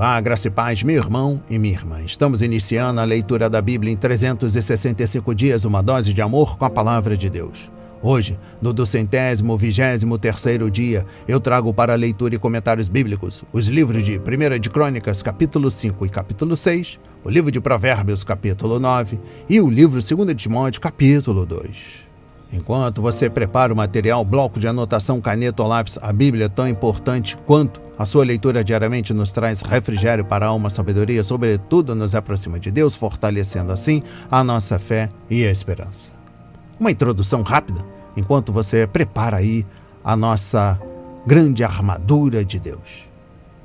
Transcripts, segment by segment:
Olá, graça e paz, meu irmão e minha irmã. Estamos iniciando a leitura da Bíblia em 365 dias, uma dose de amor com a palavra de Deus. Hoje, no 223º dia, eu trago para leitura e comentários bíblicos os livros de 1 de Crônicas, capítulo 5 e capítulo 6, o livro de Provérbios, capítulo 9 e o livro 2 de Timóteo, capítulo 2. Enquanto você prepara o material, bloco de anotação, caneta ou lápis, a Bíblia é tão importante quanto a sua leitura diariamente nos traz refrigério para a alma, sabedoria, sobretudo nos aproxima de Deus, fortalecendo assim a nossa fé e a esperança. Uma introdução rápida, enquanto você prepara aí a nossa grande armadura de Deus.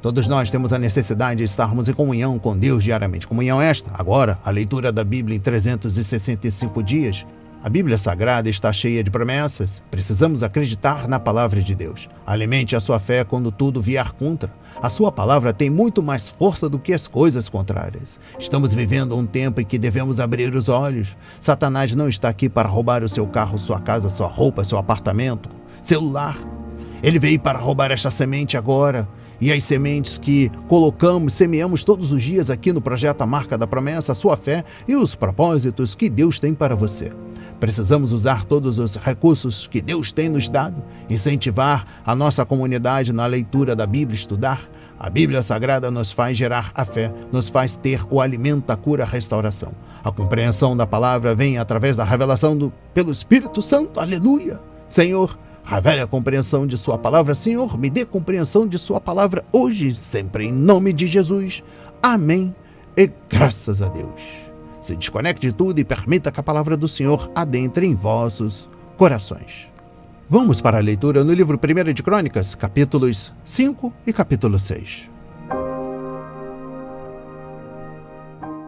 Todos nós temos a necessidade de estarmos em comunhão com Deus diariamente. Comunhão esta, agora, a leitura da Bíblia em 365 dias. A Bíblia Sagrada está cheia de promessas. Precisamos acreditar na palavra de Deus. Alimente a sua fé quando tudo vier contra. A sua palavra tem muito mais força do que as coisas contrárias. Estamos vivendo um tempo em que devemos abrir os olhos. Satanás não está aqui para roubar o seu carro, sua casa, sua roupa, seu apartamento, celular. Ele veio para roubar esta semente agora. E as sementes que colocamos, semeamos todos os dias aqui no projeto A Marca da Promessa, a sua fé e os propósitos que Deus tem para você. Precisamos usar todos os recursos que Deus tem nos dado, incentivar a nossa comunidade na leitura da Bíblia, estudar. A Bíblia Sagrada nos faz gerar a fé, nos faz ter o alimento, a cura, a restauração. A compreensão da palavra vem através da revelação pelo Espírito Santo. Aleluia! Senhor, revele a compreensão de sua palavra. Senhor, me dê compreensão de sua palavra hoje e sempre, em nome de Jesus. Amém e graças a Deus. Se desconecte de tudo e permita que a palavra do Senhor adentre em vossos corações. Vamos para a leitura no livro 1 de Crônicas, capítulos 5 e capítulo 6.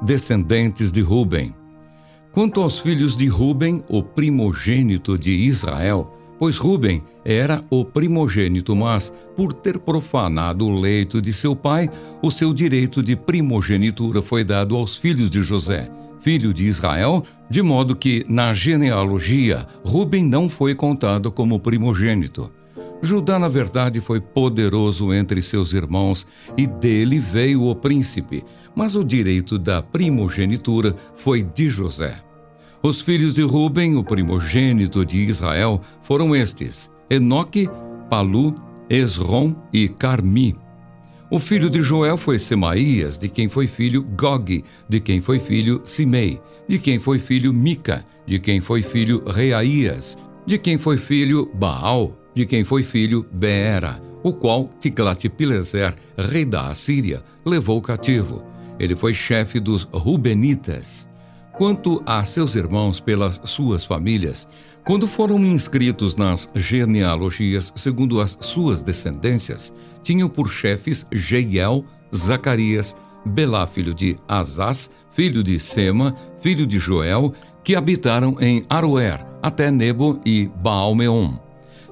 Descendentes de Ruben. Quanto aos filhos de Ruben, o primogênito de Israel, pois Ruben era o primogênito, mas, por ter profanado o leito de seu pai, o seu direito de primogenitura foi dado aos filhos de José, filho de Israel, de modo que, na genealogia, Ruben não foi contado como primogênito. Judá, na verdade, foi poderoso entre seus irmãos, e dele veio o príncipe, mas o direito da primogenitura foi de José. Os filhos de Ruben, o primogênito de Israel, foram estes: Enoque, Palu, Esrom e Carmi. O filho de Joel foi Semaías, de quem foi filho Gog, de quem foi filho Simei, de quem foi filho Mica, de quem foi filho Reaías, de quem foi filho Baal, de quem foi filho Beera, o qual Tiglat-Pileser, rei da Assíria, levou cativo. Ele foi chefe dos Rubenitas. Quanto a seus irmãos pelas suas famílias, quando foram inscritos nas genealogias segundo as suas descendências, tinham por chefes Jeiel, Zacarias, Belá, filho de Azaz, filho de Sema, filho de Joel, que habitaram em Aroer, até Nebo e Baal-Meon.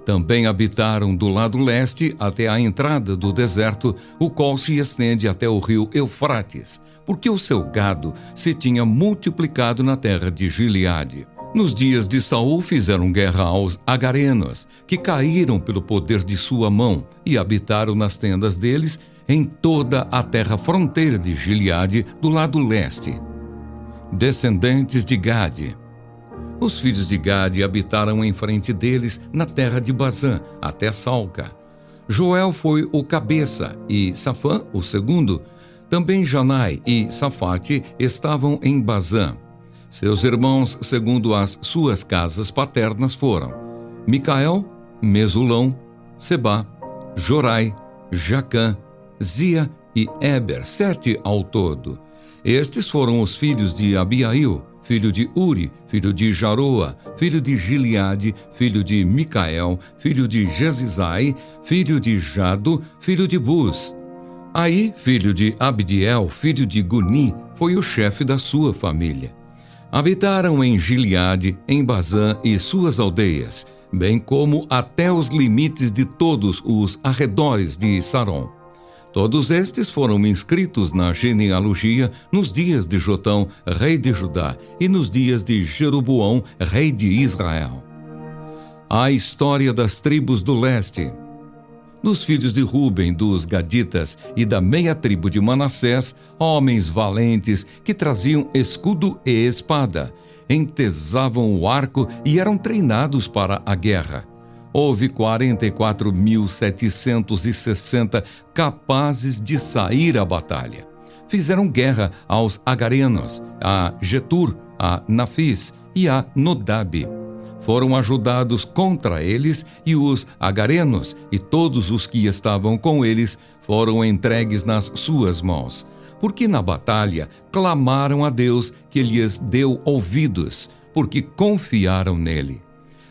Também habitaram do lado leste até a entrada do deserto, o qual se estende até o rio Eufrates, porque o seu gado se tinha multiplicado na terra de Gileade. Nos dias de Saul fizeram guerra aos agarenos, que caíram pelo poder de sua mão, e habitaram nas tendas deles em toda a terra fronteira de Gileade, do lado leste. Descendentes de Gade. Os filhos de Gade habitaram em frente deles na terra de Bazã, até Salca. Joel foi o cabeça, e Safã o segundo. Também Janai e Safate estavam em Bazã. Seus irmãos, segundo as suas casas paternas, foram Micael, Mesulão, Sebá, Jorai, Jacã, Zia e Eber, 7 ao todo. Estes foram os filhos de Abiail, filho de Uri, filho de Jaroa, filho de Gileade, filho de Micael, filho de Jezizai, filho de Jado, filho de Buz. Aí, filho de Abdiel, filho de Guni, foi o chefe da sua família. Habitaram em Gileade, em Bazã e suas aldeias, bem como até os limites de todos os arredores de Saron. Todos estes foram inscritos na genealogia nos dias de Jotão, rei de Judá, e nos dias de Jeroboão, rei de Israel. A história das tribos do leste. Dos filhos de Ruben, dos gaditas e da meia tribo de Manassés, homens valentes que traziam escudo e espada, entesavam o arco e eram treinados para a guerra. Houve 44.760 capazes de sair à batalha. Fizeram guerra aos agarenos, a Getur, a Nafis e a Nodab. Foram ajudados contra eles, e os agarenos e todos os que estavam com eles foram entregues nas suas mãos, porque na batalha clamaram a Deus, que lhes deu ouvidos, porque confiaram nele.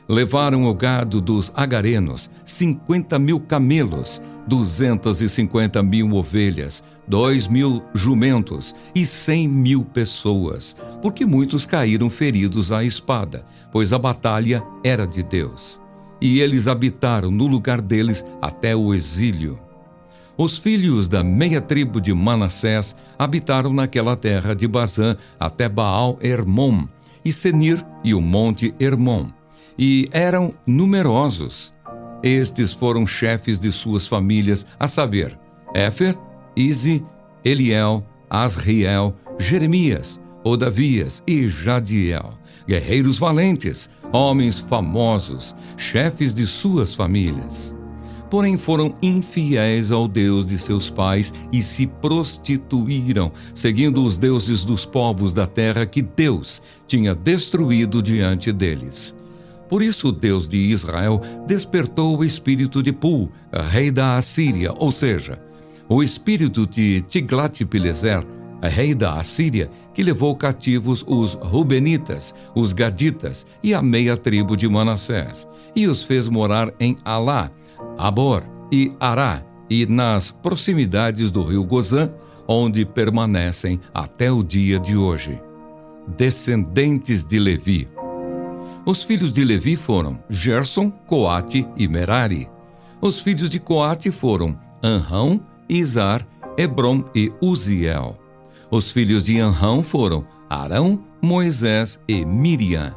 Levaram o gado dos agarenos, 50.000 camelos, 250.000 ovelhas, 2.000 jumentos e 100.000 pessoas, porque muitos caíram feridos à espada, pois a batalha era de Deus. E eles habitaram no lugar deles até o exílio. Os filhos da meia tribo de Manassés habitaram naquela terra de Bazã até Baal-Hermon, e Senir e o monte Hermon, e eram numerosos. Estes foram chefes de suas famílias, a saber, Éfer, Ize, Eliel, Asriel, Jeremias, Odavias e Jadiel, guerreiros valentes, homens famosos, chefes de suas famílias. Porém foram infiéis ao Deus de seus pais e se prostituíram, seguindo os deuses dos povos da terra que Deus tinha destruído diante deles. Por isso o Deus de Israel despertou o espírito de Pul, rei da Assíria, ou seja, o espírito de Tiglat-Pileser, rei da Assíria, que levou cativos os Rubenitas, os Gaditas e a meia tribo de Manassés, e os fez morar em Alá, Abor e Ará, e nas proximidades do rio Gozã, onde permanecem até o dia de hoje. Descendentes de Levi. Os filhos de Levi foram Gerson, Coate e Merari. Os filhos de Coate foram Anrão, Izar, Hebrom e Uziel. Os filhos de Anrão foram Arão, Moisés e Miriam.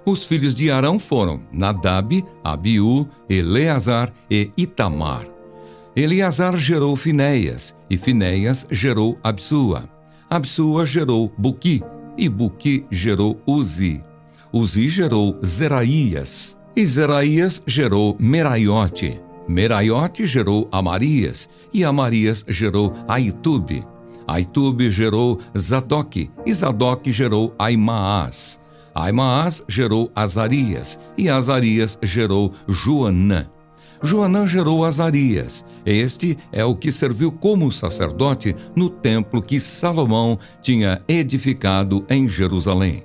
Os filhos de Arão foram Nadab, Abiú, Eleazar e Itamar. Eleazar gerou Finéias, e Finéias gerou Absua. Absua gerou Buqui, e Buqui gerou Uzi. Uzi gerou Zeraías, e Zeraías gerou Meraiote. Meraiote gerou Amarias, e Amarias gerou Aitube. Aitube gerou Zadoque, e Zadoque gerou Aimaas. Aimaas gerou Azarias, e Azarias gerou Joanã. Joanã gerou Azarias. Este é o que serviu como sacerdote no templo que Salomão tinha edificado em Jerusalém.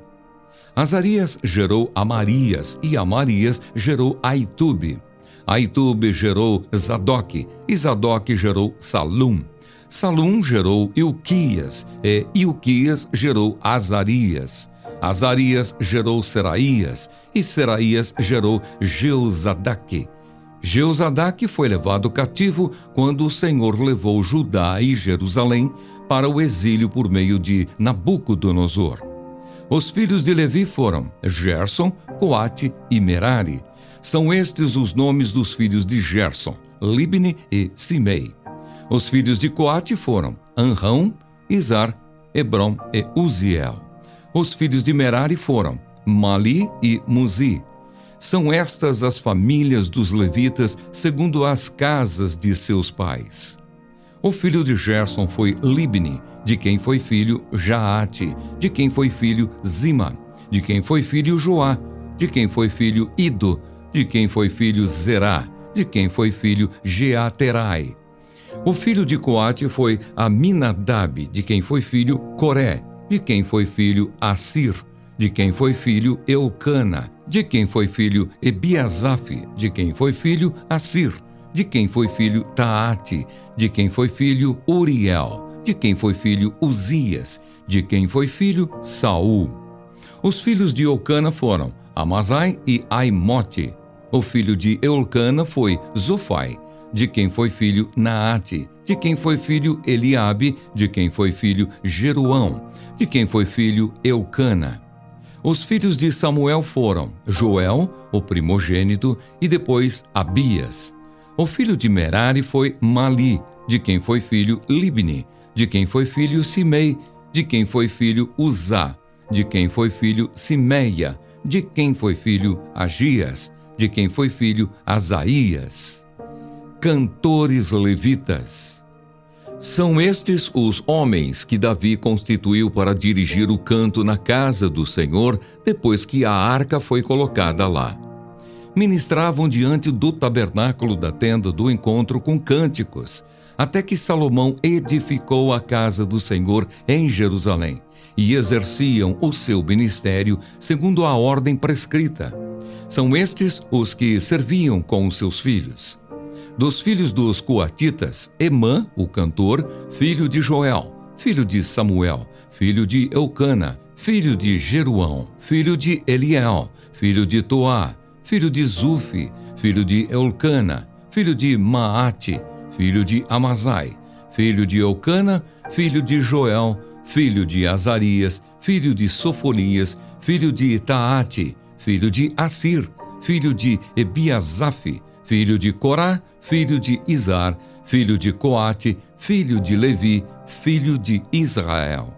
Azarias gerou Amarias, e Amarias gerou Aitube. Aitube gerou Zadoque, e Zadoque gerou Salum. Salum gerou Ilquias, e Ilquias gerou Azarias. Azarias gerou Seraías, e Seraías gerou Jeozadaque. Jeozadaque foi levado cativo quando o Senhor levou Judá e Jerusalém para o exílio por meio de Nabucodonosor. Os filhos de Levi foram Gerson, Coate e Merari. São estes os nomes dos filhos de Gerson, Libni e Simei. Os filhos de Coate foram Anrão, Izar, Hebrom e Uziel. Os filhos de Merari foram Mali e Muzi. São estas as famílias dos levitas segundo as casas de seus pais. O filho de Gerson foi Libni, de quem foi filho Jaate, de quem foi filho Zima, de quem foi filho Joá, de quem foi filho Ido, de quem foi filho Zerá, de quem foi filho Jeaterai. O filho de Coate foi Aminadab, de quem foi filho Coré, de quem foi filho Assir, de quem foi filho Eucana, de quem foi filho Ebiasaf, de quem foi filho Assir, de quem foi filho Taate, de quem foi filho Uriel, de quem foi filho Uzias, de quem foi filho Saul. Os filhos de Eucana foram Amazai e Aimote. O filho de Eucana foi Zofai, de quem foi filho Naate, de quem foi filho Eliabe, de quem foi filho Jeruão, de quem foi filho Eucana. Os filhos de Samuel foram Joel, o primogênito, e depois Abias. O filho de Merari foi Mali, de quem foi filho Libni, de quem foi filho Simei, de quem foi filho Uzá, de quem foi filho Simeia, de quem foi filho Agias, de quem foi filho Asaías. Cantores levitas. São estes os homens que Davi constituiu para dirigir o canto na casa do Senhor depois que a arca foi colocada lá. Ministravam diante do tabernáculo da tenda do encontro com cânticos, até que Salomão edificou a casa do Senhor em Jerusalém, e exerciam o seu ministério segundo a ordem prescrita. São estes os que serviam com os seus filhos. Dos filhos dos coatitas, Emã, o cantor, filho de Joel, filho de Samuel, filho de Eucana, filho de Jeruão, filho de Eliel, filho de Toá, filho de Zufi, filho de Eucana, filho de Maate, filho de Amazai, filho de Eucana, filho de Joel, filho de Azarias, filho de Sofonias, filho de Taate, filho de Assir, filho de Ebiasaf, filho de Corá, filho de Izar, filho de Coate, filho de Levi, filho de Israel.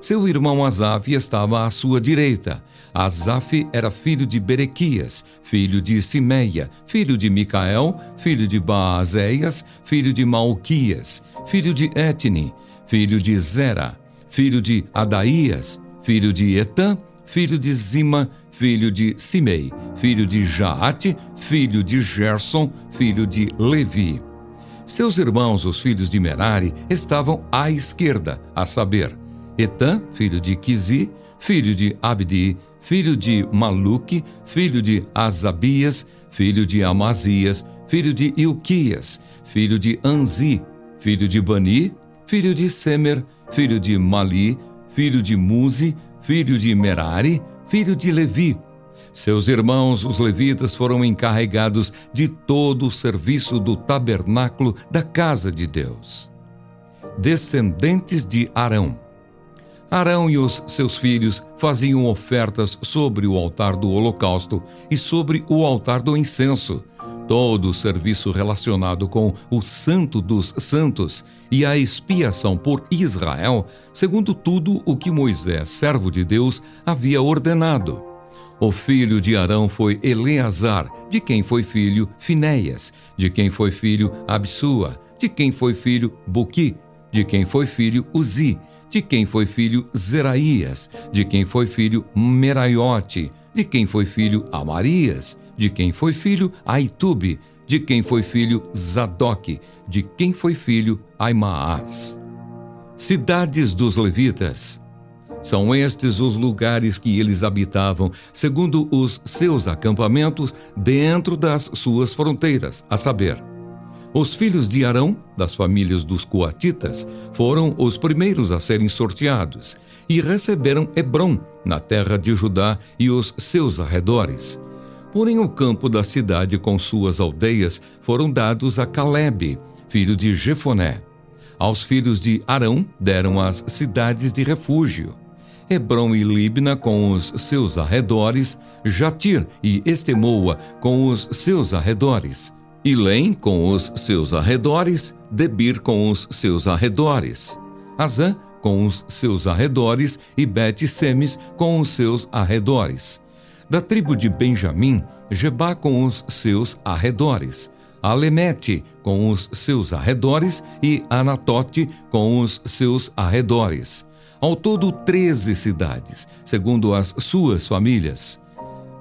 Seu irmão Asaf estava à sua direita. Asaf era filho de Berequias, filho de Simeia, filho de Micael, filho de Baazéias, filho de Malquias, filho de Etni, filho de Zera, filho de Adaías, filho de Etã, filho de Zima, filho de Simei, filho de Jaate, filho de Gerson, filho de Levi. Seus irmãos, os filhos de Merari, estavam à esquerda, a saber, Etã, filho de Quizi, filho de Abdi, filho de Maluque, filho de Asabias, filho de Amazias, filho de Ilquias, filho de Anzi, filho de Bani, filho de Semer, filho de Mali, filho de Muzi, filho de Merari, filho de Levi. Seus irmãos, os levitas, foram encarregados de todo o serviço do tabernáculo da casa de Deus. Descendentes de Arão. Arão e os seus filhos faziam ofertas sobre o altar do holocausto e sobre o altar do incenso, todo o serviço relacionado com o Santo dos Santos e a expiação por Israel, segundo tudo o que Moisés, servo de Deus, havia ordenado. O filho de Arão foi Eleazar, de quem foi filho Finéias, de quem foi filho Absua, de quem foi filho Buqui, de quem foi filho Uzi, de quem foi filho Zeraías, de quem foi filho Meraiote, de quem foi filho Amarias, de quem foi filho Aitube, de quem foi filho Zadoque, de quem foi filho Aimaas. Cidades dos levitas. São estes os lugares que eles habitavam, segundo os seus acampamentos, dentro das suas fronteiras, a saber, os filhos de Arão, das famílias dos coatitas, foram os primeiros a serem sorteados, e receberam Hebrom, na terra de Judá e os seus arredores. Porém, o campo da cidade com suas aldeias foram dados a Calebe, filho de Jefoné. Aos filhos de Arão deram as cidades de refúgio: Hebrom e Libna com os seus arredores, Jatir e Estemoa com os seus arredores, Ilém com os seus arredores, Debir com os seus arredores, Azã com os seus arredores e Bet-Semes com os seus arredores. Da tribo de Benjamim, Gebá com os seus arredores, Alemete com os seus arredores e Anatote com os seus arredores. Ao todo 13 cidades, segundo as suas famílias.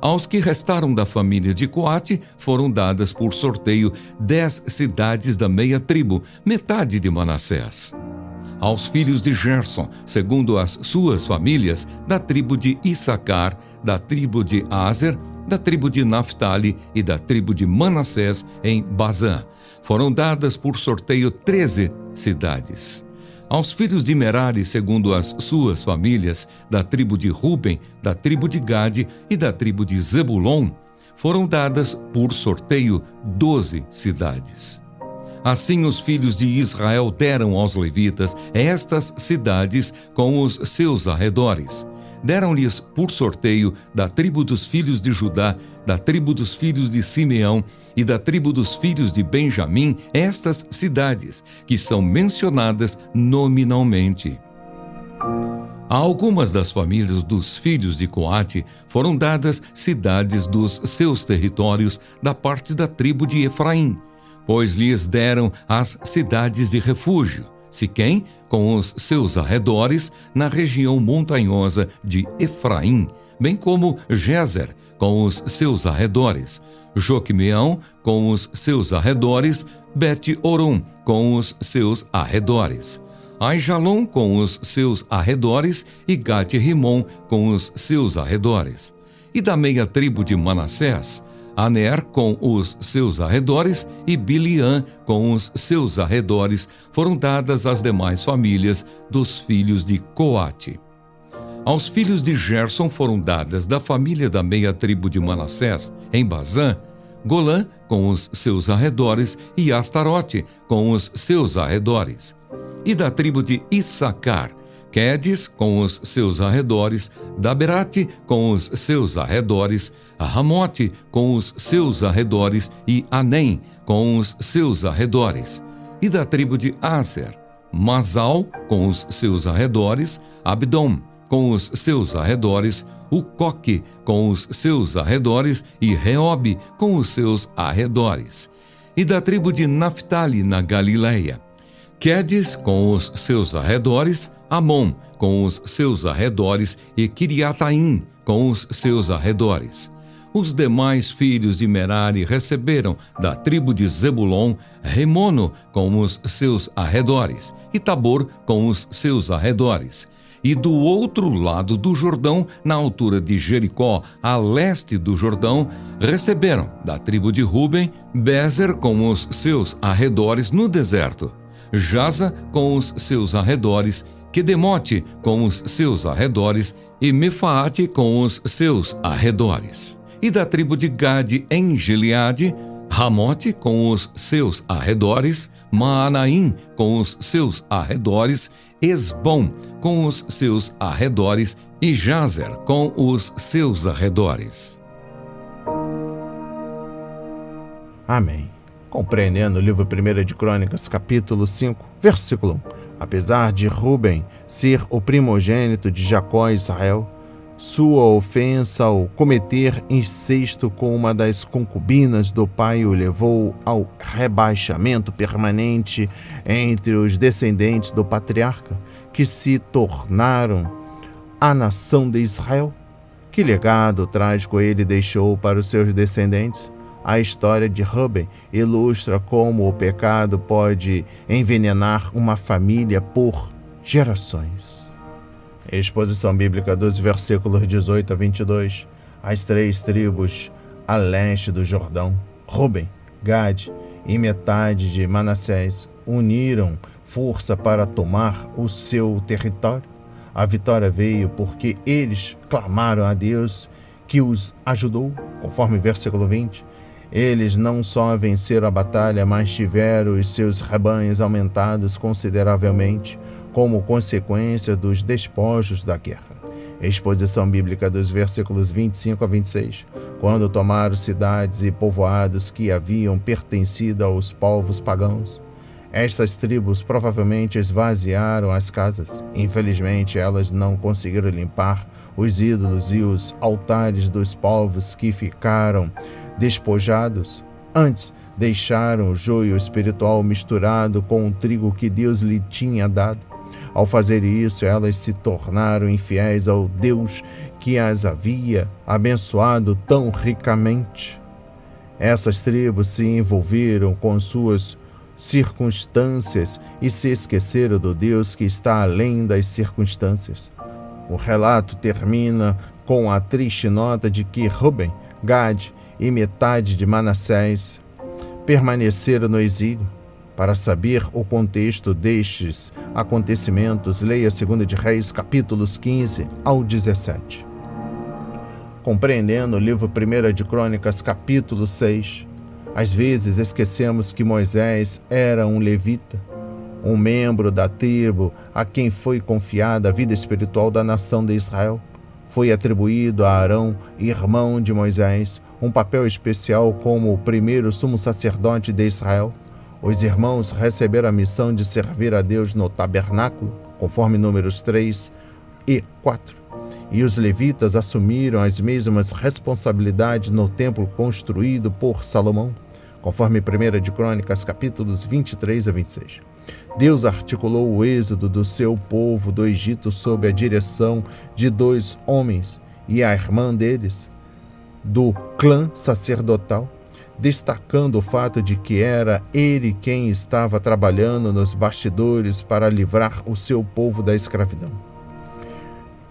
Aos que restaram da família de Coate foram dadas por sorteio 10 cidades da meia tribo, metade de Manassés. Aos filhos de Gerson, segundo as suas famílias, da tribo de Issacar, da tribo de Aser, da tribo de Naphtali e da tribo de Manassés em Bazã, foram dadas por sorteio 13 cidades. Aos filhos de Merari, segundo as suas famílias, da tribo de Ruben, da tribo de Gade e da tribo de Zebulon, foram dadas por sorteio 12 cidades. Assim os filhos de Israel deram aos levitas estas cidades com os seus arredores: deram-lhes por sorteio da tribo dos filhos de Judá, da tribo dos filhos de Simeão e da tribo dos filhos de Benjamim estas cidades, que são mencionadas nominalmente. A algumas das famílias dos filhos de Coate foram dadas cidades dos seus territórios da parte da tribo de Efraim, pois lhes deram as cidades de refúgio, Siquém, com os seus arredores, na região montanhosa de Efraim, bem como Gézer, com os seus arredores, Joquemeão, com os seus arredores, Bet-Orom, com os seus arredores, Aijalon, com os seus arredores, e Gat-Rimon, com os seus arredores. E da meia tribo de Manassés, Aner com os seus arredores e Biliã com os seus arredores foram dadas às demais famílias dos filhos de Coate. Aos filhos de Gerson foram dadas da família da meia tribo de Manassés, em Bazã, Golã com os seus arredores e Astarote com os seus arredores. E da tribo de Issacar, Quedes com os seus arredores, Daberate com os seus arredores, Ramote com os seus arredores e Anem com os seus arredores. E da tribo de Aser, Masal com os seus arredores, Abdom com os seus arredores, Ucoque com os seus arredores e Reobe com os seus arredores. E da tribo de Naphtali na Galileia, Quedes com os seus arredores, Amon com os seus arredores e Kiriataim com os seus arredores. Os demais filhos de Merari receberam da tribo de Zebulon, Remono com os seus arredores e Tabor com os seus arredores. E do outro lado do Jordão, na altura de Jericó, a leste do Jordão, receberam da tribo de Ruben, Bezer com os seus arredores no deserto, Jaza com os seus arredores, Quedemote com os seus arredores e Mefaate com os seus arredores. E da tribo de Gade em Gileade, Ramote com os seus arredores, Maanaim com os seus arredores, Esbom com os seus arredores e Jazer com os seus arredores. Amém. Compreendendo o livro 1 de Crônicas, capítulo 5, versículo 1. Apesar de Ruben ser o primogênito de Jacó e Israel, sua ofensa ao cometer incesto com uma das concubinas do pai o levou ao rebaixamento permanente entre os descendentes do patriarca, que se tornaram a nação de Israel. Que legado trágico ele deixou para os seus descendentes? A história de Ruben ilustra como o pecado pode envenenar uma família por gerações. Exposição bíblica dos versículos 18 a 22. As três tribos a leste do Jordão, Ruben, Gade e metade de Manassés, uniram força para tomar o seu território. A vitória veio porque eles clamaram a Deus, que os ajudou, conforme versículo 20. Eles não só venceram a batalha, mas tiveram os seus rebanhos aumentados consideravelmente, como consequência dos despojos da guerra. Exposição bíblica dos versículos 25 a 26. Quando tomaram cidades e povoados que haviam pertencido aos povos pagãos, estas tribos provavelmente esvaziaram as casas. Infelizmente, elas não conseguiram limpar os ídolos e os altares dos povos que ficaram despojados. Antes, deixaram o joio espiritual misturado com o trigo que Deus lhe tinha dado. Ao fazer isso, elas se tornaram infiéis ao Deus que as havia abençoado tão ricamente. Essas tribos se envolveram com suas circunstâncias e se esqueceram do Deus que está além das circunstâncias. O relato termina com a triste nota de que Ruben, Gade e metade de Manassés permaneceram no exílio. Para saber o contexto destes acontecimentos, leia 2 de Reis, capítulos 15 ao 17. Compreendendo o livro 1 de Crônicas, capítulo 6, às vezes esquecemos que Moisés era um levita, um membro da tribo a quem foi confiada a vida espiritual da nação de Israel. foi atribuído a Arão, irmão de Moisés, um papel especial como o primeiro sumo sacerdote de Israel. Os irmãos receberam a missão de servir a Deus no tabernáculo, conforme Números 3 e 4. E os levitas assumiram as mesmas responsabilidades no templo construído por Salomão, conforme 1 de Crônicas, capítulos 23 a 26. Deus articulou o êxodo do seu povo do Egito sob a direção de 2 homens e a irmã deles, do clã sacerdotal, destacando o fato de que era ele quem estava trabalhando nos bastidores para livrar o seu povo da escravidão.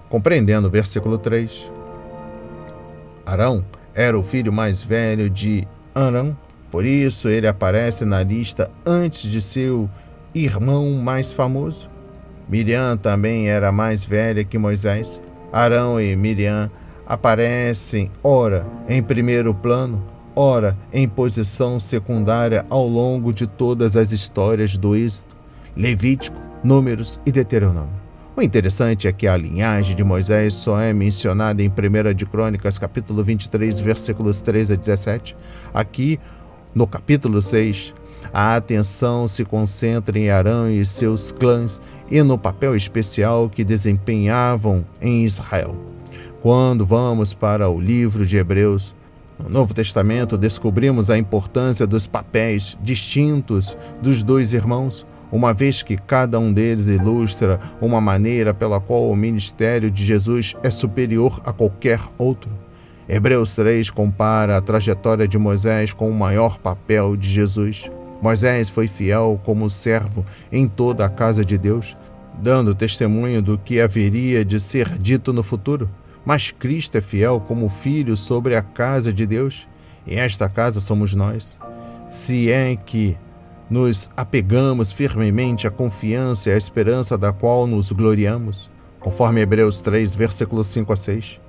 Compreendendo o versículo 3, Arão era o filho mais velho de Arão, por isso ele aparece na lista antes de seu irmão mais famoso. Miriam também era mais velha que Moisés. Arão e Miriam aparecem ora em primeiro plano, ora em posição secundária ao longo de todas as histórias do Êxodo, Levítico, Números e Deuteronômio. O interessante é que a linhagem de Moisés só é mencionada em 1 de Crônicas, capítulo 23, versículos 3 a 17. Aqui, no capítulo 6, a atenção se concentra em Arão e seus clãs e no papel especial que desempenhavam em Israel. Quando vamos para o livro de Hebreus, no Novo Testamento, descobrimos a importância dos papéis distintos dos 2 irmãos, uma vez que cada um deles ilustra uma maneira pela qual o ministério de Jesus é superior a qualquer outro. Hebreus 3 compara a trajetória de Moisés com o maior papel de Jesus. Moisés foi fiel como servo em toda a casa de Deus, dando testemunho do que haveria de ser dito no futuro. Mas Cristo é fiel como filho sobre a casa de Deus, e esta casa somos nós. Se é que nos apegamos firmemente à confiança e à esperança da qual nos gloriamos, conforme Hebreus 3, versículos 5 a 6,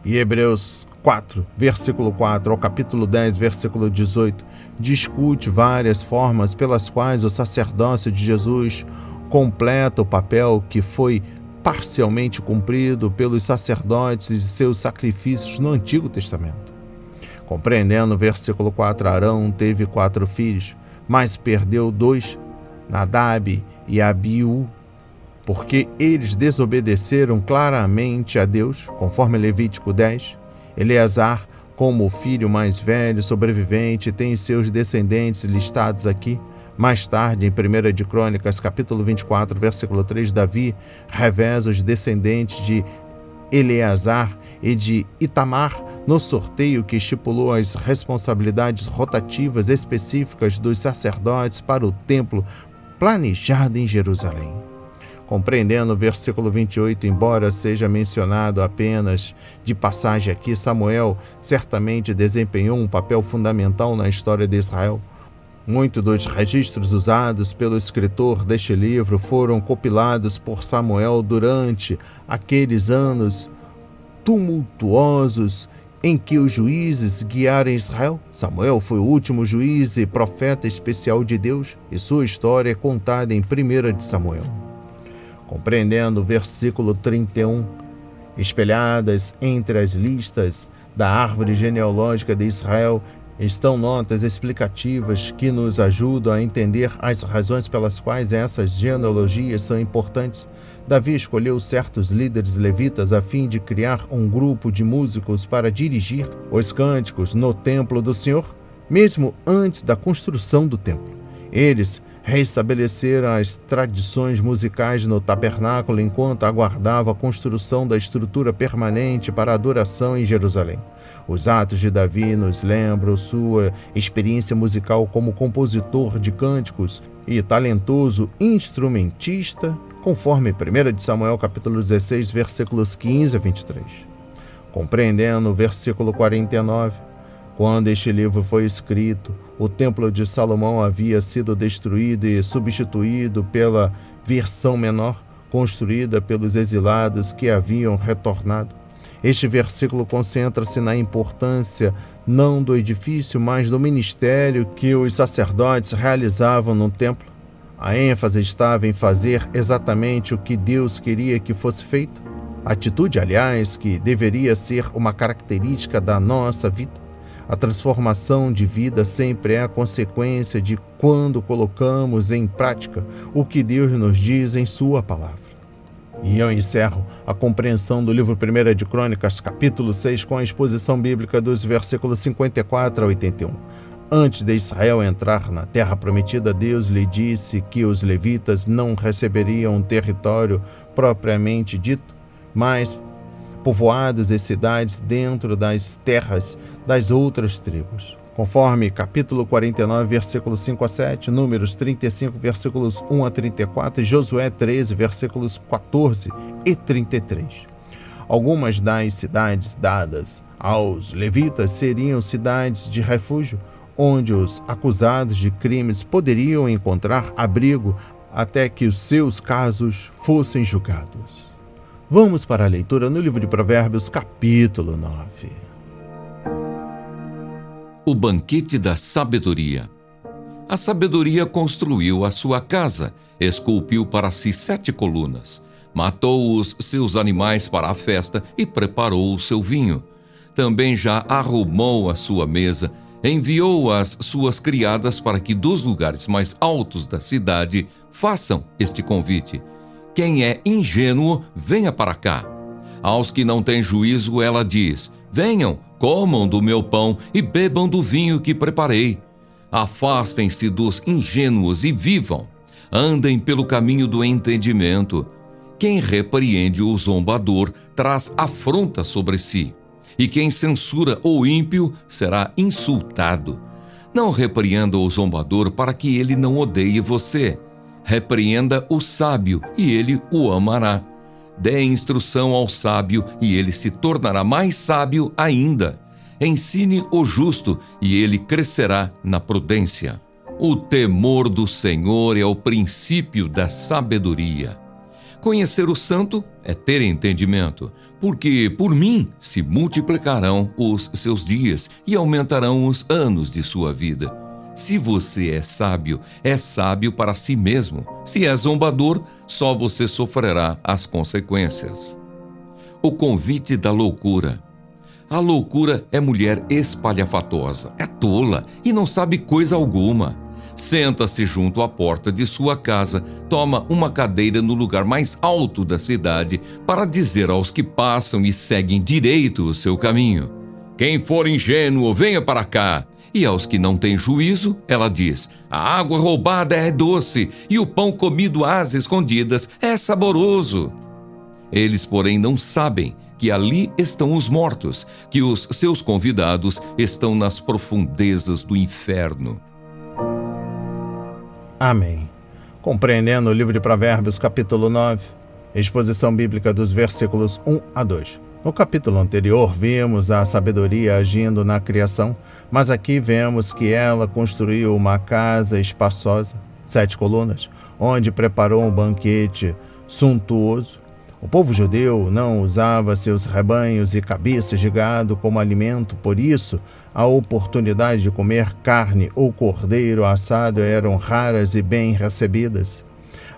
e Hebreus 4, versículo 4 ao capítulo 10, versículo 18, discute várias formas pelas quais o sacerdócio de Jesus completa o papel que foi parcialmente cumprido pelos sacerdotes e seus sacrifícios no Antigo Testamento. Compreendendo o versículo 4, Arão teve 4 filhos, mas perdeu 2, Nadab e Abiú, porque eles desobedeceram claramente a Deus, conforme Levítico 10. Eleazar, como o filho mais velho sobrevivente, tem seus descendentes listados aqui. Mais tarde, em 1 de Crônicas, capítulo 24, versículo 3, Davi reveza os descendentes de Eleazar e de Itamar no sorteio que estipulou as responsabilidades rotativas específicas dos sacerdotes para o templo planejado em Jerusalém. Compreendendo o versículo 28, embora seja mencionado apenas de passagem aqui, Samuel certamente desempenhou um papel fundamental na história de Israel. Muitos dos registros usados pelo escritor deste livro foram compilados por Samuel durante aqueles anos tumultuosos em que os juízes guiaram Israel. Samuel foi o último juiz e profeta especial de Deus, e sua história é contada em 1 de Samuel. Compreendendo o versículo 31, espelhadas entre as listas da árvore genealógica de Israel, estão notas explicativas que nos ajudam a entender as razões pelas quais essas genealogias são importantes. Davi escolheu certos líderes levitas a fim de criar um grupo de músicos para dirigir os cânticos no templo do Senhor, mesmo antes da construção do templo. Eles restabeleceram as tradições musicais no tabernáculo enquanto aguardava a construção da estrutura permanente para a adoração em Jerusalém. Os Atos de Davi nos lembram sua experiência musical como compositor de cânticos e talentoso instrumentista, conforme 1 de Samuel capítulo 16, versículos 15 a 23. Compreendendo o versículo 49, quando este livro foi escrito, o templo de Salomão havia sido destruído e substituído pela versão menor, construída pelos exilados que haviam retornado. Este versículo concentra-se na importância não do edifício, mas do ministério que os sacerdotes realizavam no templo. A ênfase estava em fazer exatamente o que Deus queria que fosse feito. Atitude, aliás, que deveria ser uma característica da nossa vida. A transformação de vida sempre é a consequência de quando colocamos em prática o que Deus nos diz em sua palavra. E eu encerro a compreensão do livro 1 de Crônicas, capítulo 6, com a exposição bíblica dos versículos 54 a 81. Antes de Israel entrar na terra prometida, Deus lhe disse que os levitas não receberiam um território propriamente dito, mas povoados e cidades dentro das terras das outras tribos. Conforme capítulo 49, versículos 5 a 7, Números 35, versículos 1 a 34 e Josué 13, versículos 14 e 33. Algumas das cidades dadas aos levitas seriam cidades de refúgio, onde os acusados de crimes poderiam encontrar abrigo até que os seus casos fossem julgados. Vamos para a leitura no livro de Provérbios, capítulo 9. O banquete da sabedoria. A sabedoria construiu a sua casa, esculpiu para si 7 colunas, matou os seus animais para a festa e preparou o seu vinho. Também já arrumou a sua mesa, enviou as suas criadas para que dos lugares mais altos da cidade façam este convite. Quem é ingênuo, venha para cá. Aos que não têm juízo, ela diz: venham, comam do meu pão e bebam do vinho que preparei. Afastem-se dos ingênuos e vivam. Andem pelo caminho do entendimento. Quem repreende o zombador traz afronta sobre si, e quem censura o ímpio será insultado. Não repreenda o zombador para que ele não odeie você. Repreenda o sábio e ele o amará. Dê instrução ao sábio e ele se tornará mais sábio ainda. Ensine o justo e ele crescerá na prudência. O temor do Senhor é o princípio da sabedoria. Conhecer o santo é ter entendimento, porque por mim se multiplicarão os seus dias e aumentarão os anos de sua vida. Se você é sábio para si mesmo. Se é zombador, só você sofrerá as consequências. O convite da loucura. A loucura é mulher espalhafatosa, é tola e não sabe coisa alguma. Senta-se junto à porta de sua casa, toma uma cadeira no lugar mais alto da cidade para dizer aos que passam e seguem direito o seu caminho: quem for ingênuo, venha para cá. E aos que não têm juízo, ela diz: a água roubada é doce e o pão comido às escondidas é saboroso. Eles, porém, não sabem que ali estão os mortos, que os seus convidados estão nas profundezas do inferno. Amém. Compreendendo o livro de Provérbios, capítulo 9, exposição bíblica dos versículos 1 a 2. No capítulo anterior, vimos a sabedoria agindo na criação, mas aqui vemos que ela construiu uma casa espaçosa, 7 colunas, onde preparou um banquete suntuoso. O povo judeu não usava seus rebanhos e cabeças de gado como alimento, por isso, a oportunidade de comer carne ou cordeiro assado eram raras e bem recebidas.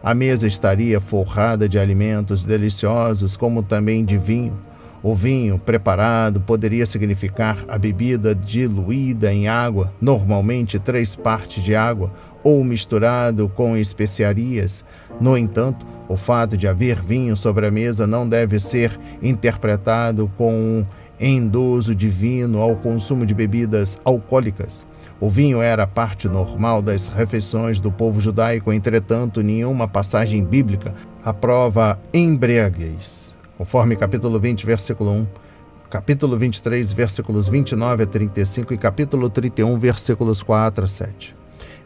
A mesa estaria forrada de alimentos deliciosos, como também de vinho. O vinho preparado poderia significar a bebida diluída em água, normalmente 3 partes de água, ou misturado com especiarias. No entanto, o fato de haver vinho sobre a mesa não deve ser interpretado com um endoso divino ao consumo de bebidas alcoólicas. O vinho era parte normal das refeições do povo judaico, entretanto, nenhuma passagem bíblica aprova a embriaguez. Conforme capítulo 20, versículo 1, capítulo 23, versículos 29 a 35 e capítulo 31, versículos 4 a 7.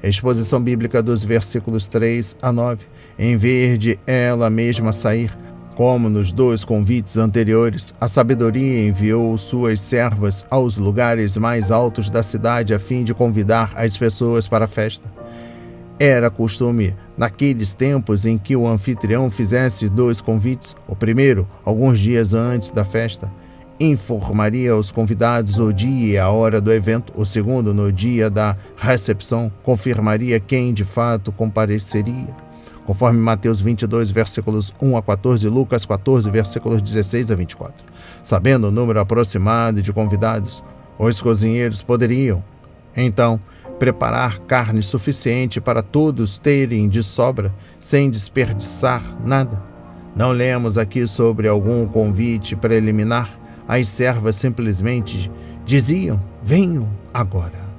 A exposição bíblica dos versículos 3 a 9, em vez de ela mesma sair, como nos 2 convites anteriores, a sabedoria enviou suas servas aos lugares mais altos da cidade a fim de convidar as pessoas para a festa. Era costume, naqueles tempos em que o anfitrião fizesse 2 convites, o primeiro, alguns dias antes da festa, informaria aos convidados o dia e a hora do evento, o segundo, no dia da recepção, confirmaria quem de fato compareceria. conforme Mateus 22, versículos 1 a 14 e Lucas 14, versículos 16 a 24. Sabendo o número aproximado de convidados, os cozinheiros poderiam, então, preparar carne suficiente para todos terem de sobra, sem desperdiçar nada. Não lemos aqui sobre algum convite preliminar. As servas simplesmente diziam: venham agora.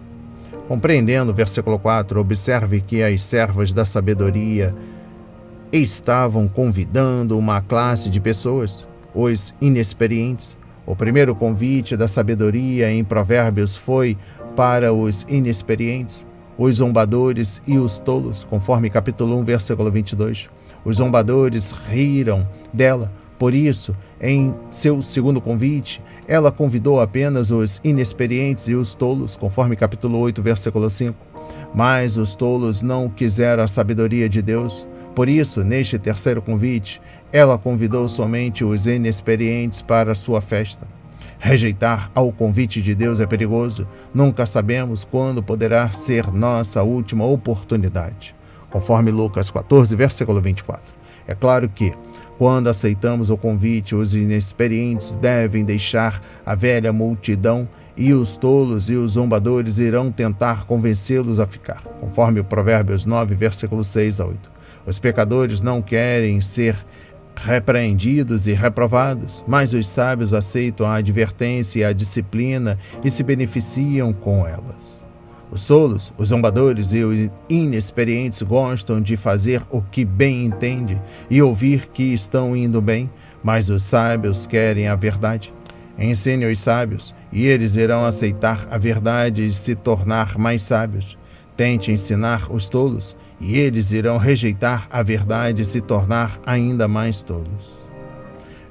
Compreendendo o versículo 4, observe que as servas da sabedoria estavam convidando uma classe de pessoas, os inexperientes. O primeiro convite da sabedoria em Provérbios foi para os inexperientes, os zombadores e os tolos, conforme capítulo 1, versículo 22. Os zombadores riram dela, por isso, em seu segundo convite, ela convidou apenas os inexperientes e os tolos, conforme capítulo 8, versículo 5. Mas os tolos não quiseram a sabedoria de Deus, por isso, neste terceiro convite, ela convidou somente os inexperientes para a sua festa. Rejeitar ao convite de Deus é perigoso. Nunca sabemos quando poderá ser nossa última oportunidade. Conforme Lucas 14, versículo 24. É claro que, quando aceitamos o convite, os inexperientes devem deixar a velha multidão e os tolos e os zombadores irão tentar convencê-los a ficar. Conforme o Provérbios 9, versículos 6 a 8. Os pecadores não querem ser repreendidos e reprovados, mas os sábios aceitam a advertência e a disciplina e se beneficiam com elas. Os tolos, os zombadores e os inexperientes gostam de fazer o que bem entende e ouvir que estão indo bem, mas os sábios querem a verdade. Ensine os sábios e eles irão aceitar a verdade e se tornar mais sábios. Tente ensinar os tolos e eles irão rejeitar a verdade e se tornar ainda mais tolos.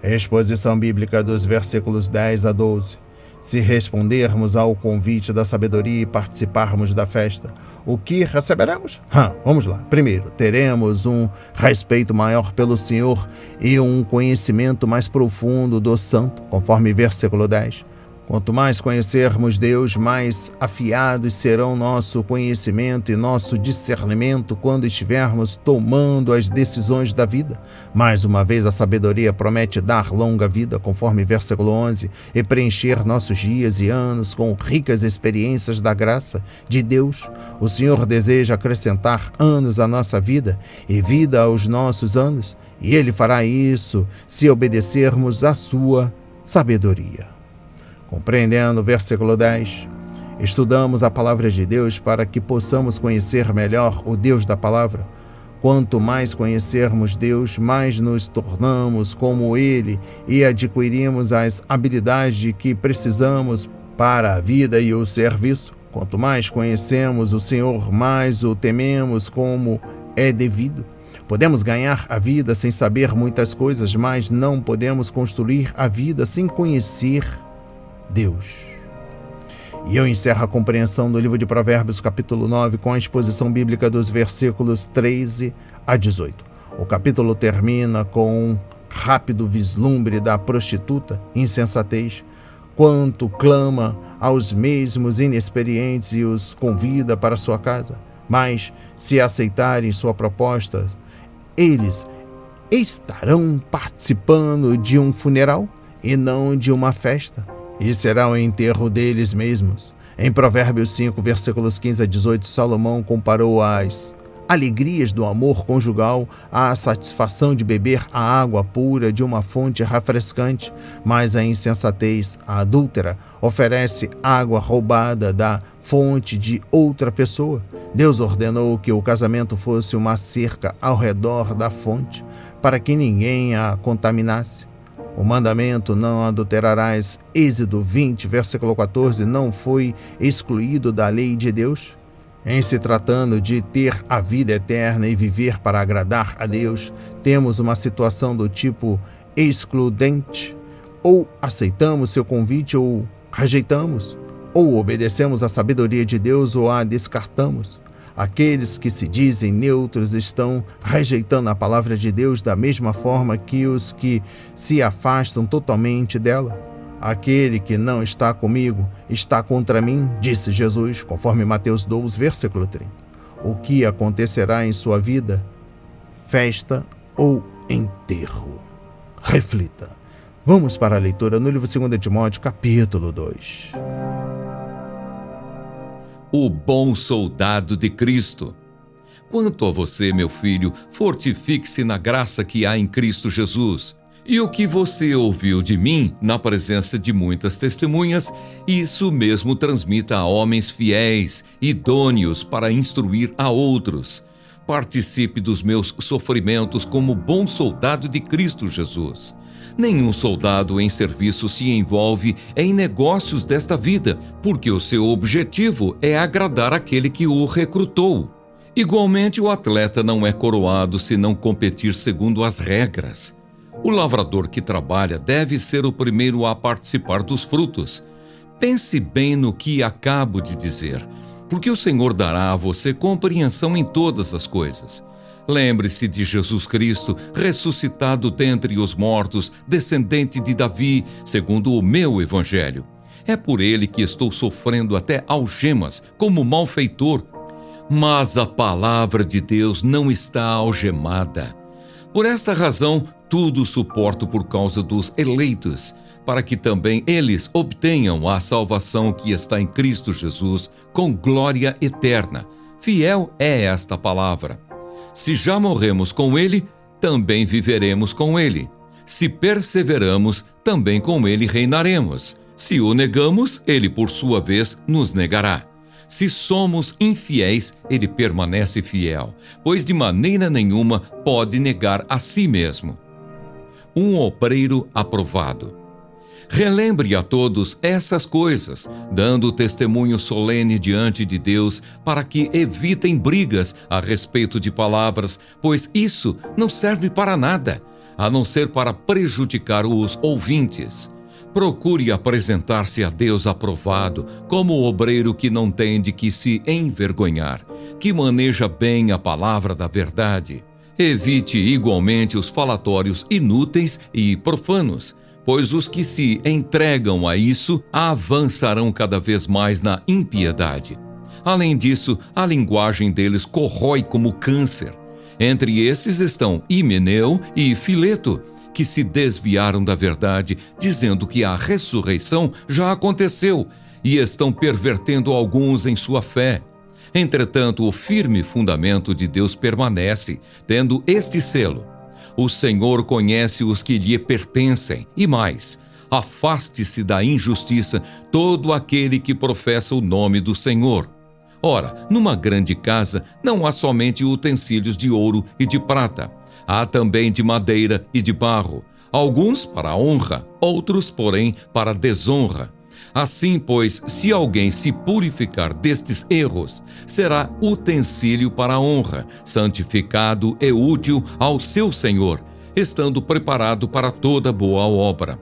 Exposição bíblica dos versículos 10 a 12. Se respondermos ao convite da sabedoria e participarmos da festa, o que receberemos? Vamos lá. Primeiro, teremos um respeito maior pelo Senhor e um conhecimento mais profundo do Santo, conforme versículo 10. Quanto mais conhecermos Deus, mais afiados serão nosso conhecimento e nosso discernimento quando estivermos tomando as decisões da vida. Mais uma vez, a sabedoria promete dar longa vida, conforme versículo 11, e preencher nossos dias e anos com ricas experiências da graça de Deus. O Senhor deseja acrescentar anos à nossa vida e vida aos nossos anos, e Ele fará isso se obedecermos à sua sabedoria. Compreendendo o versículo 10, estudamos a palavra de Deus para que possamos conhecer melhor o Deus da palavra. Quanto mais conhecermos Deus, mais nos tornamos como Ele e adquirimos as habilidades de que precisamos para a vida e o serviço. Quanto mais conhecemos o Senhor, mais o tememos como é devido. Podemos ganhar a vida sem saber muitas coisas, mas não podemos construir a vida sem conhecer Deus. E eu encerro a compreensão do livro de Provérbios, capítulo 9, com a exposição bíblica dos versículos 13 a 18. O capítulo termina com um rápido vislumbre da prostituta insensatez, quanto clama aos mesmos inexperientes e os convida para sua casa. Mas, se aceitarem sua proposta, eles estarão participando de um funeral e não de uma festa. E será o enterro deles mesmos. Em Provérbios 5, versículos 15 a 18, Salomão comparou as alegrias do amor conjugal à satisfação de beber a água pura de uma fonte refrescante, mas a insensatez, a adúltera, oferece água roubada da fonte de outra pessoa. Deus ordenou que o casamento fosse uma cerca ao redor da fonte, para que ninguém a contaminasse. O mandamento "não adulterarás", Êxodo 20, versículo 14, não foi excluído da lei de Deus? Em se tratando de ter a vida eterna e viver para agradar a Deus, temos uma situação do tipo excludente. Ou aceitamos seu convite ou rejeitamos, ou obedecemos à sabedoria de Deus ou a descartamos. Aqueles que se dizem neutros estão rejeitando a palavra de Deus da mesma forma que os que se afastam totalmente dela. Aquele que não está comigo está contra mim, disse Jesus, conforme Mateus 12, versículo 30. O que acontecerá em sua vida? festa ou enterro? Reflita. Vamos para a leitura no livro 2 Timóteo, capítulo 2. O bom soldado de Cristo. Quanto a você, meu filho, fortifique-se na graça que há em Cristo Jesus. E o que você ouviu de mim, na presença de muitas testemunhas, isso mesmo transmita a homens fiéis, idôneos para instruir a outros. Participe dos meus sofrimentos como bom soldado de Cristo Jesus. Nenhum soldado em serviço se envolve em negócios desta vida, porque o seu objetivo é agradar aquele que o recrutou. Igualmente, o atleta não é coroado se não competir segundo as regras. O lavrador que trabalha deve ser o primeiro a participar dos frutos. Pense bem no que acabo de dizer, porque o Senhor dará a você compreensão em todas as coisas. Lembre-se de Jesus Cristo, ressuscitado dentre os mortos, descendente de Davi, segundo o meu evangelho. É por ele que estou sofrendo até algemas, como malfeitor. Mas a palavra de Deus não está algemada. Por esta razão, tudo suporto por causa dos eleitos, para que também eles obtenham a salvação que está em Cristo Jesus, com glória eterna. Fiel é esta palavra. Se já morremos com ele, também viveremos com ele. Se perseveramos, também com ele reinaremos. Se o negamos, ele por sua vez nos negará. Se somos infiéis, ele permanece fiel, pois de maneira nenhuma pode negar a si mesmo. Um obreiro aprovado. Relembre a todos essas coisas, dando testemunho solene diante de Deus, para que evitem brigas a respeito de palavras, pois isso não serve para nada, a não ser para prejudicar os ouvintes. Procure apresentar-se a Deus aprovado, como o obreiro que não tem de que se envergonhar, que maneja bem a palavra da verdade. Evite igualmente os falatórios inúteis e profanos, pois os que se entregam a isso avançarão cada vez mais na impiedade. Além disso, a linguagem deles corrói como câncer. Entre esses estão Himeneu e Fileto, que se desviaram da verdade, dizendo que a ressurreição já aconteceu, e estão pervertendo alguns em sua fé. Entretanto, o firme fundamento de Deus permanece, tendo este selo: o Senhor conhece os que lhe pertencem, e mais, afaste-se da injustiça todo aquele que professa o nome do Senhor. Ora, numa grande casa não há somente utensílios de ouro e de prata, há também de madeira e de barro, alguns para a honra, outros, porém, para a desonra. Assim, pois, se alguém se purificar destes erros, será utensílio para a honra, santificado e útil ao seu Senhor, estando preparado para toda boa obra.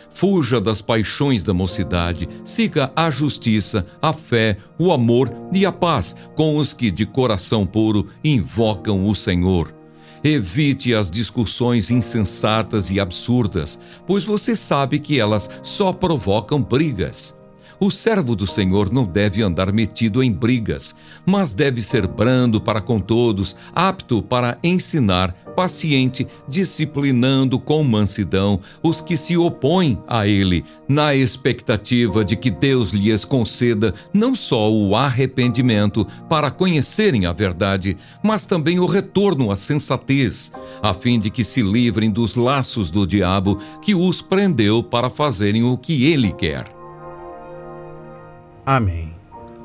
Fuja das paixões da mocidade, siga a justiça, a fé, o amor e a paz com os que de coração puro invocam o Senhor. Evite as discussões insensatas e absurdas, pois você sabe que elas só provocam brigas. O servo do Senhor não deve andar metido em brigas, mas deve ser brando para com todos, apto para ensinar, paciente, disciplinando com mansidão os que se opõem a ele, na expectativa de que Deus lhes conceda não só o arrependimento para conhecerem a verdade, mas também o retorno à sensatez, a fim de que se livrem dos laços do diabo que os prendeu para fazerem o que ele quer. Amém.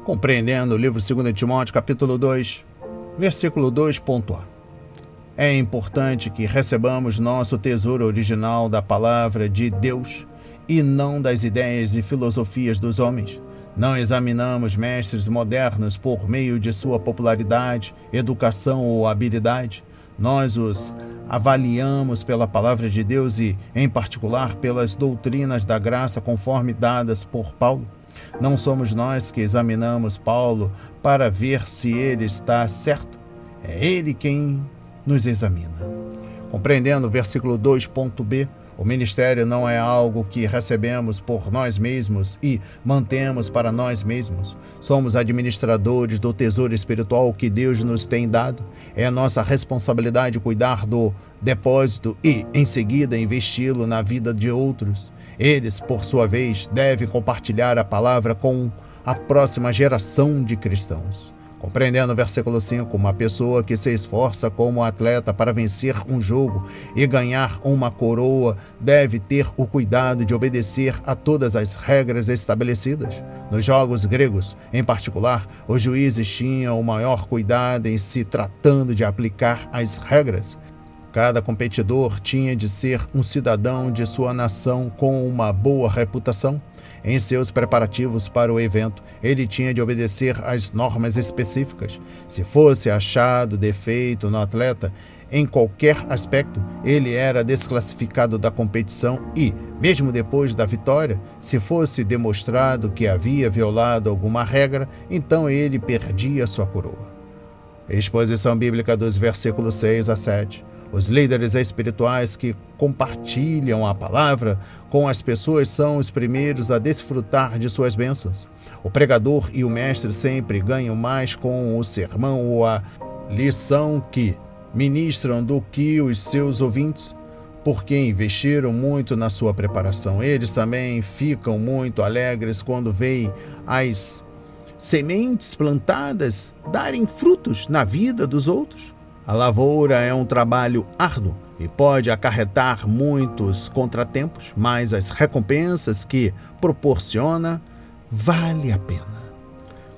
Compreendendo o livro 2 Timóteo, capítulo 2, versículo 2.a. É importante que recebamos nosso tesouro original da palavra de Deus e não das ideias e filosofias dos homens. Não examinamos mestres modernos por meio de sua popularidade, educação ou habilidade. Nós os avaliamos pela palavra de Deus e, em particular, pelas doutrinas da graça conforme dadas por Paulo. Não somos nós que examinamos Paulo para ver se ele está certo. É ele quem nos examina. Compreendendo o versículo 2.b, O ministério não é algo que recebemos por nós mesmos e mantemos para nós mesmos. Somos administradores do tesouro espiritual que Deus nos tem dado. É nossa responsabilidade cuidar do depósito e, em seguida, investi-lo na vida de outros. Eles, por sua vez, devem compartilhar a palavra com a próxima geração de cristãos. Compreendendo o versículo 5, uma pessoa que se esforça como atleta para vencer um jogo e ganhar uma coroa deve ter o cuidado de obedecer a todas as regras estabelecidas. Nos jogos gregos, em particular, os juízes tinham o maior cuidado em se tratando de aplicar as regras. Cada competidor tinha de ser um cidadão de sua nação com uma boa reputação. Em seus preparativos para o evento, ele tinha de obedecer às normas específicas. Se fosse achado defeito no atleta, em qualquer aspecto, ele era desclassificado da competição e, mesmo depois da vitória, se fosse demonstrado que havia violado alguma regra, então ele perdia sua coroa. Exposição bíblica dos versículos 6 a 7. Os líderes espirituais que compartilham a palavra com as pessoas são os primeiros a desfrutar de suas bênçãos. O pregador e o mestre sempre ganham mais com o sermão ou a lição que ministram do que os seus ouvintes, porque investiram muito na sua preparação. Eles também ficam muito alegres quando veem as sementes plantadas darem frutos na vida dos outros. A lavoura é um trabalho árduo e pode acarretar muitos contratempos, mas as recompensas que proporciona vale a pena.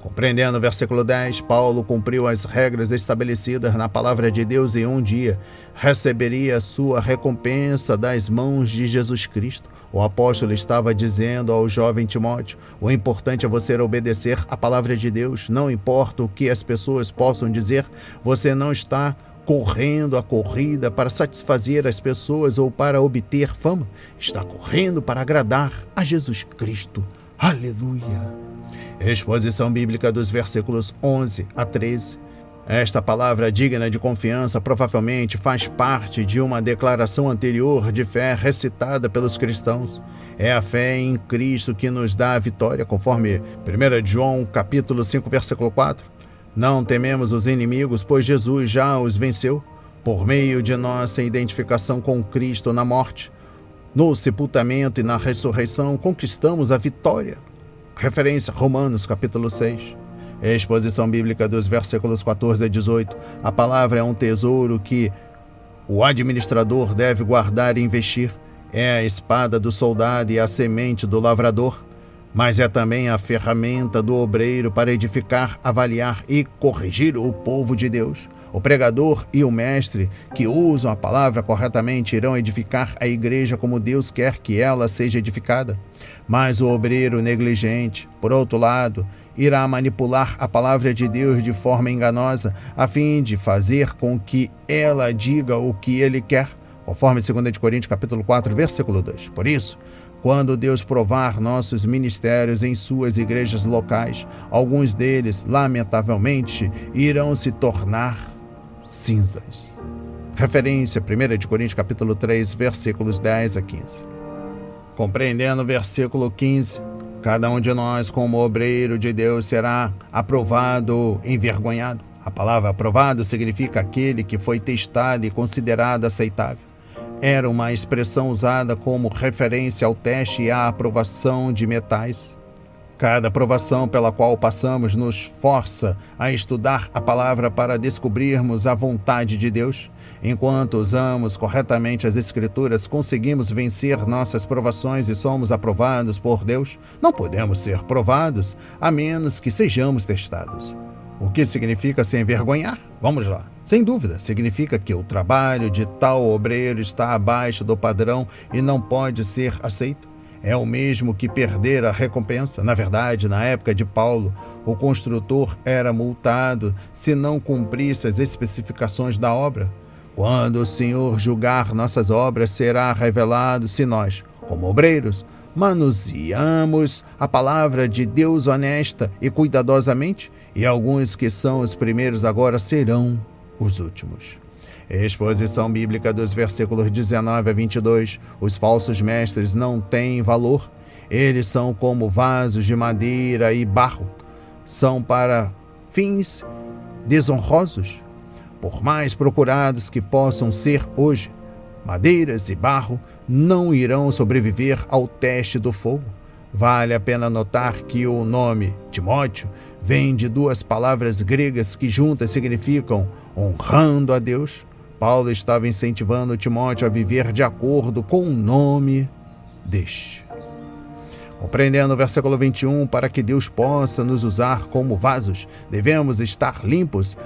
Compreendendo o versículo 10, Paulo cumpriu as regras estabelecidas na palavra de Deus e um dia receberia a sua recompensa das mãos de Jesus Cristo. O apóstolo estava dizendo ao jovem Timóteo: o importante é você obedecer à palavra de Deus, não importa o que as pessoas possam dizer, você não está correndo a corrida para satisfazer as pessoas ou para obter fama, está correndo para agradar a Jesus Cristo. Aleluia! Exposição bíblica dos versículos 11 a 13. Esta palavra digna de confiança provavelmente faz parte de uma declaração anterior de fé recitada pelos cristãos. É a fé em Cristo que nos dá a vitória, conforme 1 João capítulo 5, versículo 4. Não tememos os inimigos, pois Jesus já os venceu. Por meio de nossa identificação com Cristo na morte, no sepultamento e na ressurreição, conquistamos a vitória. Referência Romanos capítulo 6. Exposição bíblica dos versículos 14 a 18. A palavra é um tesouro que o administrador deve guardar e investir. É a espada do soldado e a semente do lavrador, mas é também a ferramenta do obreiro para edificar, avaliar e corrigir o povo de Deus. O pregador e o mestre que usam a palavra corretamente irão edificar a igreja como Deus quer que ela seja edificada. Mas o obreiro negligente, por outro lado, irá manipular a palavra de Deus de forma enganosa, a fim de fazer com que ela diga o que ele quer, conforme 2 Coríntios capítulo 4, versículo 2. Por isso, quando Deus provar nossos ministérios em suas igrejas locais, alguns deles, lamentavelmente, irão se tornar cinzas. Referência 1 Coríntios capítulo 3, versículos 10 a 15. Compreendendo o versículo 15, cada um de nós, como obreiro de Deus, será aprovado ou envergonhado. A palavra aprovado significa aquele que foi testado e considerado aceitável. Era uma expressão usada como referência ao teste e à aprovação de metais. Cada aprovação pela qual passamos nos força a estudar a palavra para descobrirmos a vontade de Deus. Enquanto usamos corretamente as Escrituras, conseguimos vencer nossas provações e somos aprovados por Deus. Não podemos ser provados a menos que sejamos testados. O que significa se envergonhar? Vamos lá. Sem dúvida, significa que o trabalho de tal obreiro está abaixo do padrão e não pode ser aceito. É o mesmo que perder a recompensa. Na verdade, na época de Paulo, o construtor era multado se não cumprisse as especificações da obra. Quando o Senhor julgar nossas obras, será revelado se nós, como obreiros, manuseamos a palavra de Deus honesta e cuidadosamente, e alguns que são os primeiros agora serão os últimos. Exposição bíblica dos versículos 19 a 22. Os falsos mestres não têm valor. Eles são como vasos de madeira e barro. São para fins desonrosos. Por mais procurados que possam ser hoje, madeiras e barro não irão sobreviver ao teste do fogo. Vale a pena notar que o nome Timóteo vem de duas palavras gregas que juntas significam honrando a Deus. Paulo estava incentivando Timóteo a viver de acordo com o nome deste. Compreendendo o versículo 21, para que Deus possa nos usar como vasos, devemos estar limpos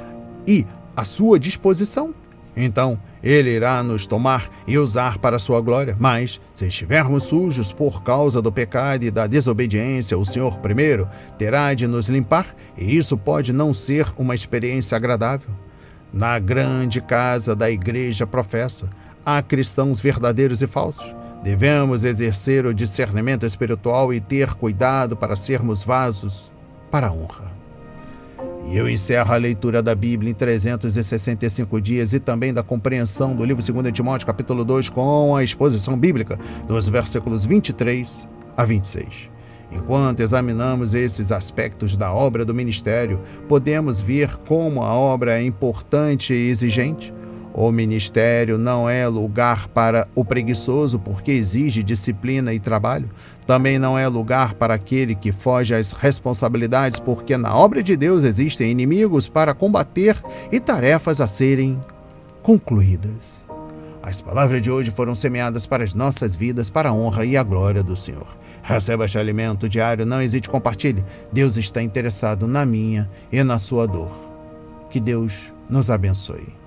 e à sua disposição. Então, Ele irá nos tomar e usar para a sua glória. Mas, se estivermos sujos por causa do pecado e da desobediência, o Senhor primeiro terá de nos limpar, e isso pode não ser uma experiência agradável. Na grande casa da igreja professa, há cristãos verdadeiros e falsos. Devemos exercer o discernimento espiritual e ter cuidado para sermos vasos para a honra. E eu encerro a leitura da Bíblia em 365 dias e também da compreensão do livro 2 Timóteo, capítulo 2, com a exposição bíblica dos versículos 23 a 26. Enquanto examinamos esses aspectos da obra do ministério, podemos ver como a obra é importante e exigente. O ministério não é lugar para o preguiçoso, porque exige disciplina e trabalho. Também não é lugar para aquele que foge às responsabilidades, porque na obra de Deus existem inimigos para combater e tarefas a serem concluídas. As palavras de hoje foram semeadas para as nossas vidas, para a honra e a glória do Senhor. Receba este alimento diário, não hesite, compartilhe. Deus está interessado na minha e na sua dor. Que Deus nos abençoe.